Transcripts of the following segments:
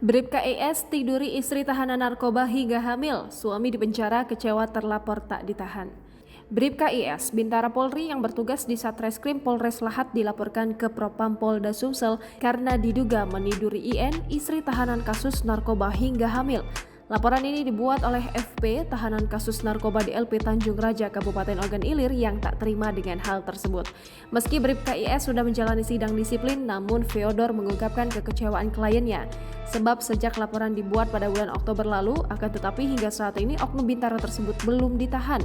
Bribka IS tiduri istri tahanan narkoba hingga hamil, suami dipenjara kecewa terlapor tak ditahan. Bribka IS, Bintara Polri yang bertugas di Satreskrim Polres Lahat dilaporkan ke Propam Polda Sumsel karena diduga meniduri IN, istri tahanan kasus narkoba hingga hamil. Laporan ini dibuat oleh FP, tahanan kasus narkoba di LP Tanjung Raja, Kabupaten Ogan Ilir yang tak terima dengan hal tersebut. Meski Bribka IS sudah menjalani sidang disiplin, namun Feodor mengungkapkan kekecewaan kliennya. Sebab sejak laporan dibuat pada bulan Oktober lalu, akan tetapi hingga saat ini oknum Bintara tersebut belum ditahan.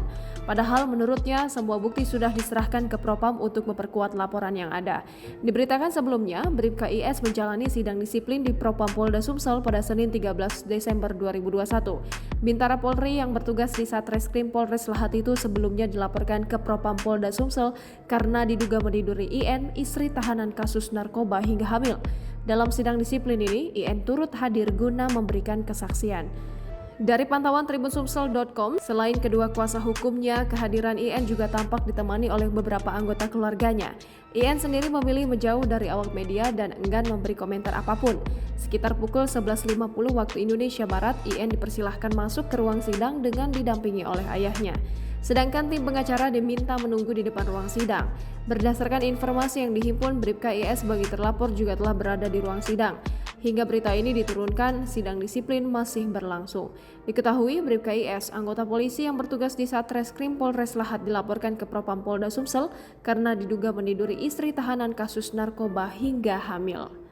Padahal menurutnya semua bukti sudah diserahkan ke Propam untuk memperkuat laporan yang ada. Diberitakan sebelumnya, Bribka IS menjalani sidang disiplin di Propam Polda Sumsel pada Senin 13 Desember 2021. Bintara Polri yang bertugas di Satreskrim Polres Lahat itu sebelumnya dilaporkan ke Propam Polda Sumsel karena diduga meniduri IN, istri tahanan kasus narkoba hingga hamil. Dalam sidang disiplin ini, IN turut hadir guna memberikan kesaksian. Dari pantauan tribunsumsel.com, selain kedua kuasa hukumnya, kehadiran IN juga tampak ditemani oleh beberapa anggota keluarganya. IN sendiri memilih menjauh dari awak media dan enggan memberi komentar apapun. Sekitar pukul 11.50 waktu Indonesia Barat, IN dipersilahkan masuk ke ruang sidang dengan didampingi oleh ayahnya. Sedangkan tim pengacara diminta menunggu di depan ruang sidang. Berdasarkan informasi yang dihimpun, Bribka IS sebagai terlapor juga telah berada di ruang sidang. Hingga berita ini diturunkan, sidang disiplin masih berlangsung. Diketahui Bribka IS, anggota polisi yang bertugas di Satreskrim Polres Lahat dilaporkan ke Propam Polda Sumsel karena diduga meniduri istri tahanan kasus narkoba hingga hamil.